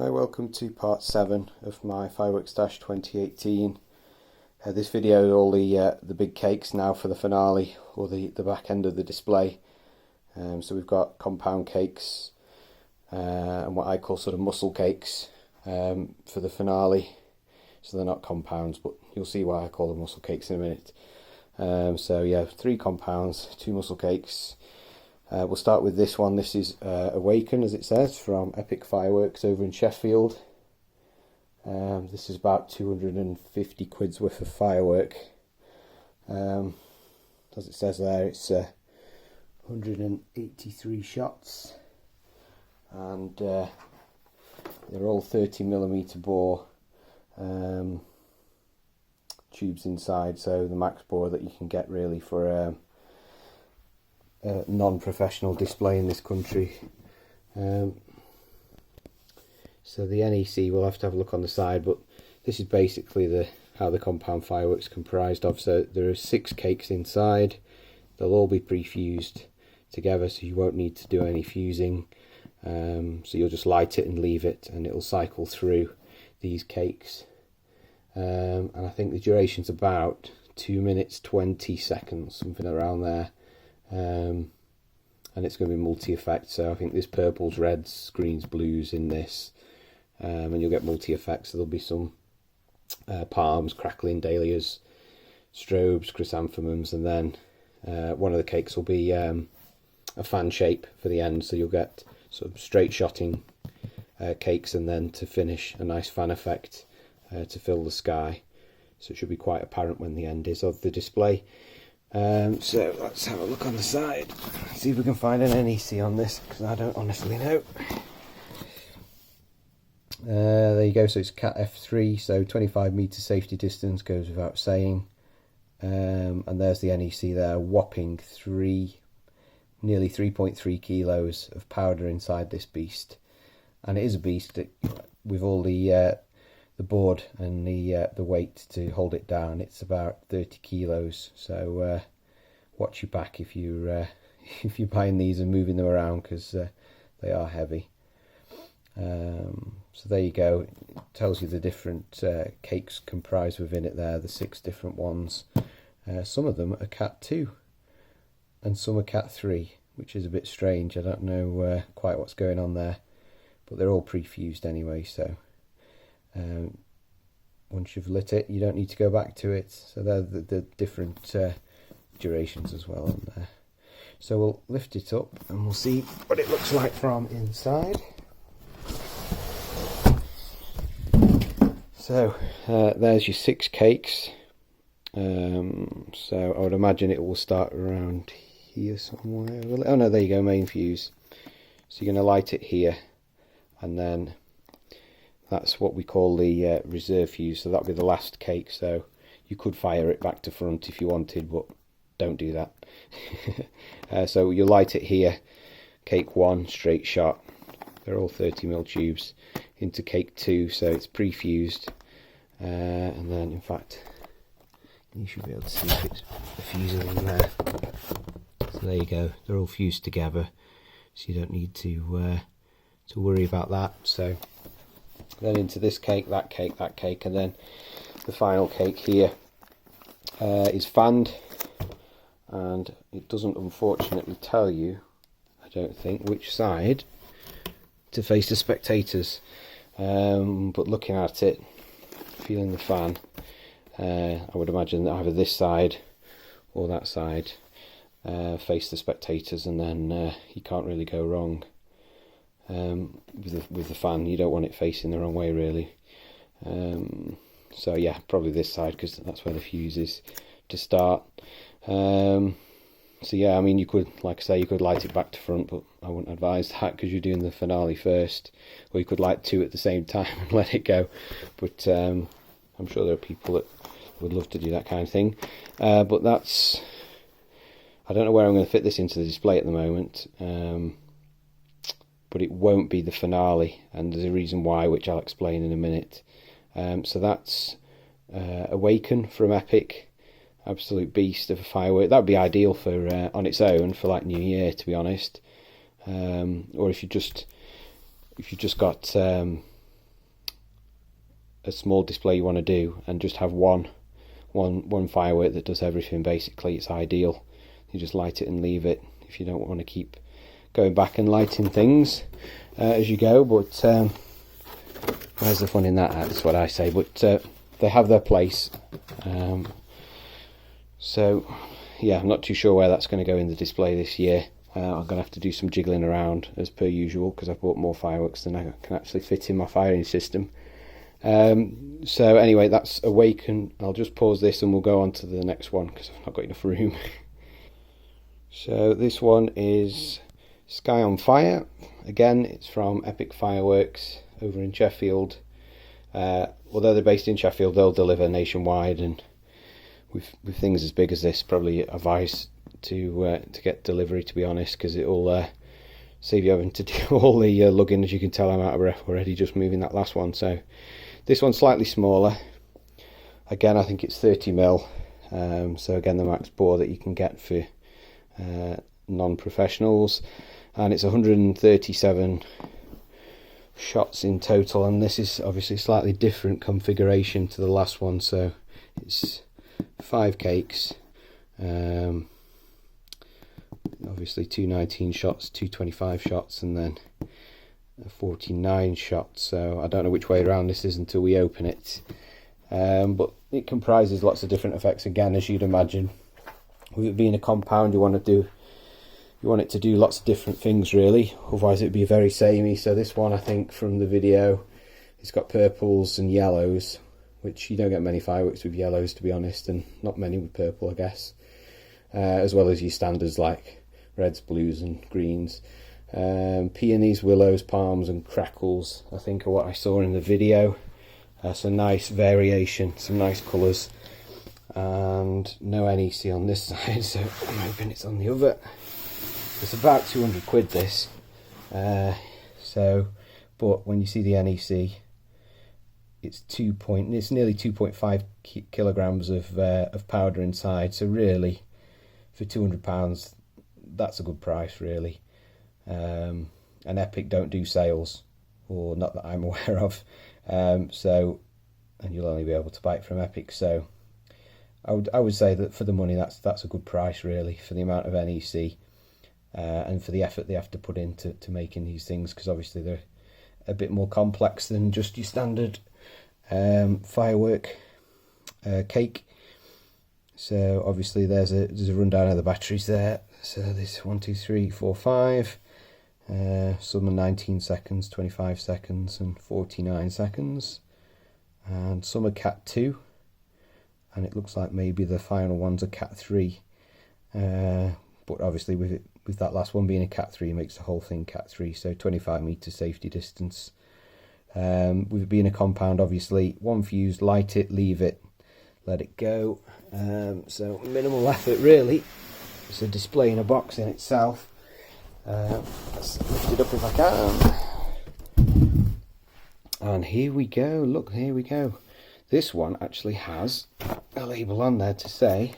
Hi, welcome to part 7 of my Firework Stash 2018. This video is all the big cakes now for the finale, or the back end of the display. So we've got compound cakes and what I call sort of muscle cakes for the finale. So they're not compounds, but you'll see why I call them muscle cakes in a minute. So yeah, 3 compounds, 2 muscle cakes. We'll start with this one. This is Awaken, as it says, from Epic Fireworks over in Sheffield. This is about 250 quid's worth of firework. As it says there, it's 183 shots, and they're all 30mm bore tubes inside, so the max bore that you can get really for a non-professional display in this country. So the NEC, we'll have to have a look on the side, but this is basically how the compound fireworks comprised of. So there are 6 cakes inside. They'll all be pre-fused together, so you won't need to do any fusing. So you'll just light it and leave it, and it'll cycle through these cakes. And I think the duration's about 2 minutes 20 seconds, something around there. And it's going to be multi-effect, so I think there's purples, reds, greens, blues in this, and you'll get multi-effects. So there'll be some palms, crackling dahlias, strobes, chrysanthemums, and then one of the cakes will be a fan shape for the end, so you'll get sort of straight shotting cakes, and then to finish a nice fan effect to fill the sky. So it should be quite apparent when the end is of the display. So let's have a look on the side, see if we can find an NEC on this, because I don't honestly know. There you go, so it's Cat F3, so 25 metre safety distance, goes without saying. And there's the NEC there, whopping nearly 3.3 kilos of powder inside this beast. And it is a beast with all the board and the weight to hold it down. It's about 30 kilos, so watch your back if you're buying these and moving them around, because they are heavy. So there you go, it tells you the different cakes comprised within it there, the 6 different ones. Some of them are Cat 2 and some are Cat 3, which is a bit strange. I don't know quite what's going on there, but they're all pre-fused anyway, so once you've lit it, you don't need to go back to it. So they're the different durations as well on there. So we'll lift it up and we'll see what it looks like from inside. So there's your 6 cakes. So I would imagine it will start around here somewhere. Oh no, there you go, main fuse. So you're going to light it here, and then that's what we call the reserve fuse, so that'll be the last cake. So you could fire it back to front if you wanted, but don't do that. So you light it here, cake 1, straight shot. They're all 30mm tubes into cake 2, so it's pre-fused. And then, in fact, you should be able to see if it's the fuse in there. So there you go, they're all fused together, so you don't need to worry about that. So then into this cake, that cake, that cake, and then the final cake here is fanned, and it doesn't unfortunately tell you, I don't think, which side to face the spectators, but looking at it, feeling the fan, I would imagine that either this side or that side face the spectators, and then you can't really go wrong. With the fan, you don't want it facing the wrong way really. So yeah, probably this side, because that's where the fuse is to start. So yeah, I mean, you could, like I say, you could light it back to front, but I wouldn't advise that because you're doing the finale first. Or you could light 2 at the same time and let it go. But I'm sure there are people that would love to do that kind of thing. But that's, I don't know where I'm going to fit this into the display at the moment. But it won't be the finale, and there's a reason why, which I'll explain in a minute. So that's Awaken from Epic. Absolute beast of a firework. That would be ideal for on its own for like New Year, to be honest. Or if you just got a small display you want to do and just have one firework that does everything, basically, it's ideal. You just light it and leave it if you don't want to keep going back and lighting things as you go. But where's the fun in that? That's what I say. But they have their place. So yeah, I'm not too sure where that's going to go in the display this year. I'm going to have to do some jiggling around as per usual, because I've bought more fireworks than I can actually fit in my firing system. So anyway, that's Awaken. I'll just pause this and we'll go on to the next one because I've not got enough room. So this one is Sky on Fire. Again, it's from Epic Fireworks over in Sheffield. Although they're based in Sheffield, they'll deliver nationwide, and with things as big as this, probably advise to get delivery, to be honest, because it'll save you having to do all the lugging. As you can tell, I'm out of breath already just moving that last one. So this one's slightly smaller. Again, I think it's 30mm. So again, the max bore that you can get for non-professionals, and it's 137 shots in total, and this is obviously a slightly different configuration to the last one. So it's 5 cakes, obviously 219 shots, 225 shots, and then 49 shots. So I don't know which way around this is until we open it, but it comprises lots of different effects. Again, as you'd imagine, with it being a compound, you want it to do lots of different things, really, otherwise it'd be very samey. So this one, I think from the video, it's got purples and yellows, which you don't get many fireworks with yellows, to be honest, and not many with purple, I guess, as well as your standards like reds, blues and greens. Peonies, willows, palms and crackles, I think, are what I saw in the video. So nice variation, some nice colours, and no NEC on this side, so I'm hoping it's on the other. It's about 200 quid this, but when you see the NEC, it's nearly 2.5 kilograms of powder inside. So really, for £200, that's a good price, really. And Epic don't do sales, or not that I'm aware of. And you'll only be able to buy it from Epic. So I would say that for the money, that's a good price, really, for the amount of NEC. And for the effort they have to put into making these things, because obviously they're a bit more complex than just your standard firework cake. So obviously there's a rundown of the batteries there. So there's 1, 2, 3, 4, 5. Some are 19 seconds, 25 seconds, and 49 seconds. And some are Cat 2, and it looks like maybe the final ones are Cat 3. But obviously with that last one being a Cat 3, makes the whole thing Cat 3, so 25 metre safety distance. With it being a compound, obviously, one fuse, light it, leave it, let it go. So minimal effort, really. It's a display in a box in itself. Let's lift it up if I can. And here we go, look, here we go. This one actually has a label on there to say,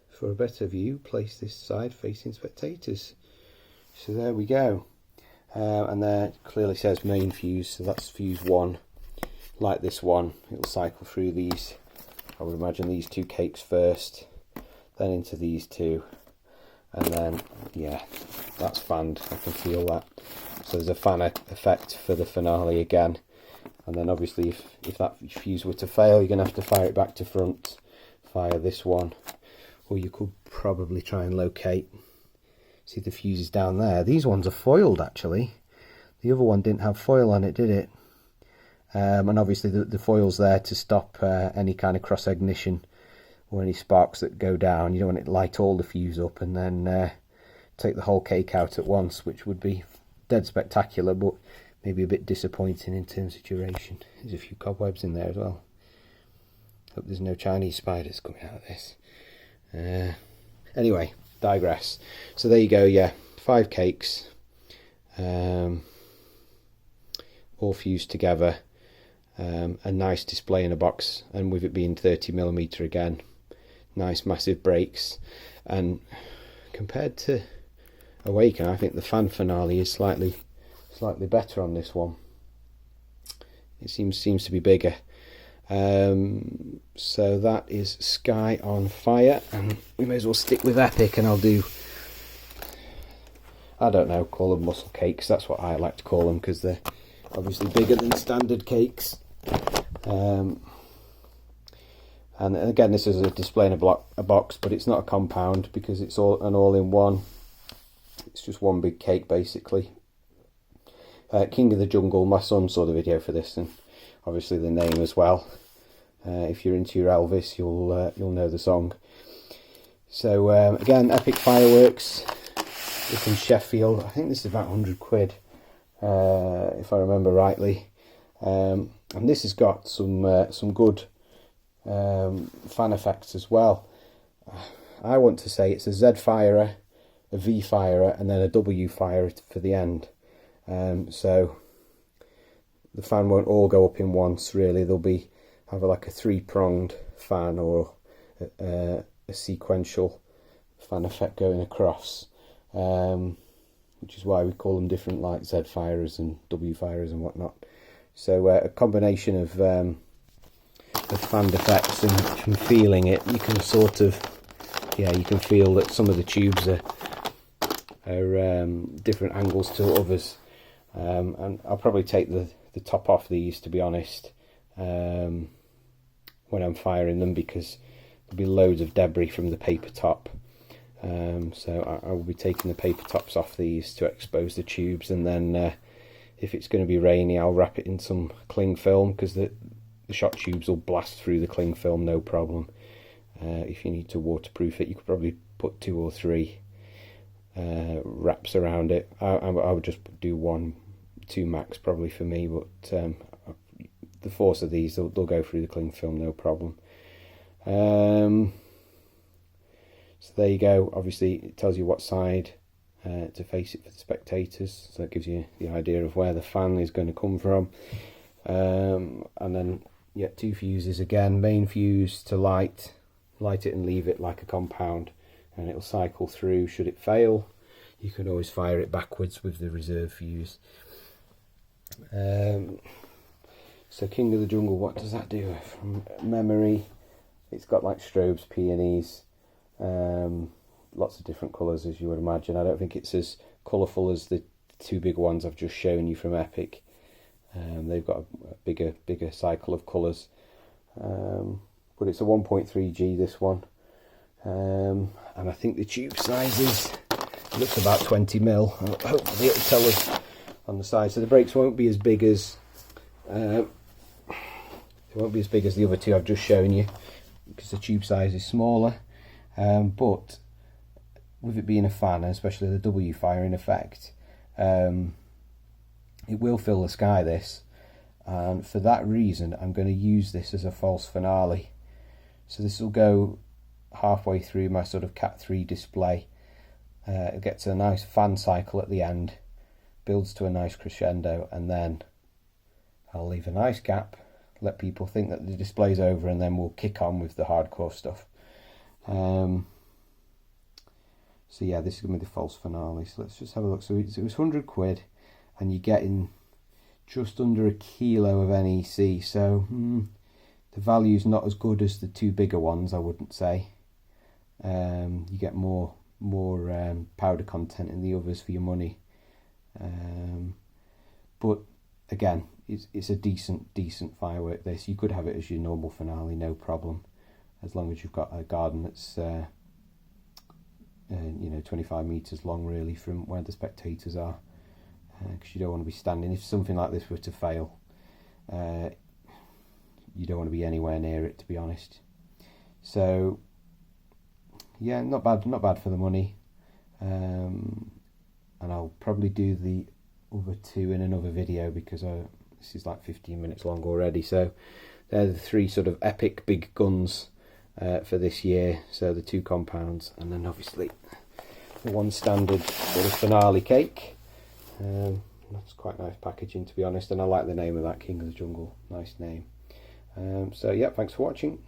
"For a better view, place this side facing spectators." So there we go. And there it clearly says main fuse, so that's fuse 1. Like this one, it'll cycle through these, I would imagine these 2 cakes first, then into these 2, and then, yeah, that's fanned, I can feel that. So there's a fan effect for the finale again. And then obviously if that fuse were to fail, you're going to have to fire it back to front, fire this one. Or you could probably try and locate, see the fuses down there. These ones are foiled, actually. The other one didn't have foil on it, did it? And obviously the foil's there to stop any kind of cross ignition or any sparks that go down. You don't want it to light all the fuse up and then take the whole cake out at once, which would be dead spectacular, but maybe a bit disappointing in terms of duration. There's a few cobwebs in there as well. Hope there's no Chinese spiders coming out of this. Anyway, digress. So there you go, yeah, 5 cakes, all fused together, a nice display in a box, and with it being 30mm again, nice massive breaks. And compared to Awaken, I think the fan finale is slightly better on this one. It seems to be bigger. So that is Sky on Fire, and we may as well stick with Epic, and I'll do, I don't know, call them muscle cakes. That's what I like to call them, because they're obviously bigger than standard cakes. And again, this is a display in a box, but it's not a compound because it's all an all-in-one. It's just one big cake basically. King of the Jungle, my son saw the video for this, and obviously the name as well. If you're into your Elvis, you'll know the song. So again, Epic Fireworks. It's in Sheffield. I think this is about 100 quid, if I remember rightly. And this has got some good fan effects as well. I want to say it's a Z firer, a V firer, and then a W firer for the end. So the fan won't all go up in once, really. There'll be either like a 3-pronged fan or a sequential fan effect going across, which is why we call them different, like Z firers and W firers and whatnot. So a combination of fan effects and from feeling it, you can sort of, yeah, you can feel that some of the tubes are different angles to others. And I'll probably take the top off these, to be honest, when I'm firing them, because there'll be loads of debris from the paper top. So I will be taking the paper tops off these to expose the tubes, and then if it's going to be rainy, I'll wrap it in some cling film, because the shot tubes will blast through the cling film no problem. If you need to waterproof it, you could probably put 2 or 3 wraps around it. I would just do 1, 2 max probably for me, but the force of these, they'll go through the cling film no problem. So there you go. Obviously it tells you what side to face it for the spectators, so that gives you the idea of where the fan is going to come from. And then yeah, 2 fuses again, main fuse to light it and leave it like a compound, and it'll cycle through. Should it fail, you can always fire it backwards with the reserve fuse. So King of the Jungle, what does that do? From memory, it's got like strobes, peonies, lots of different colours, as you would imagine. I don't think it's as colourful as the 2 big ones I've just shown you from Epic. They've got a bigger cycle of colours, but it's a 1.3G, this one, and I think the tube sizes, it looks about 20mm. Hopefully it'll tell us on the side. So the brakes won't be as big as the other 2 I've just shown you, because the tube size is smaller. But with it being a fan, and especially the W firing effect, it will fill the sky, this, and for that reason I'm going to use this as a false finale. So this will go halfway through my sort of Cat 3 display. It gets a nice fan cycle at the end, builds to a nice crescendo, and then I'll leave a nice gap, let people think that the display's over, and then we'll kick on with the hardcore stuff. So yeah, this is going to be the false finale. So let's just have a look. So it was 100 quid, and you're getting just under 1 kilo of NEC. So the value's not as good as the 2 bigger ones, I wouldn't say. You get more powder content in the others for your money. But again, it's a decent firework. This, you could have it as your normal finale, no problem, as long as you've got a garden that's 25 meters long, really, from where the spectators are, because you don't want to be standing. If something like this were to fail, you don't want to be anywhere near it, to be honest. So yeah, not bad for the money. And I'll probably do the other 2 in another video, because this is like 15 minutes long already. So they're the 3 sort of epic big guns for this year. So the 2 compounds, and then obviously the 1 standard sort of finale cake. That's quite nice packaging, to be honest, and I like the name of that, King of the Jungle. Nice name. So yeah, thanks for watching.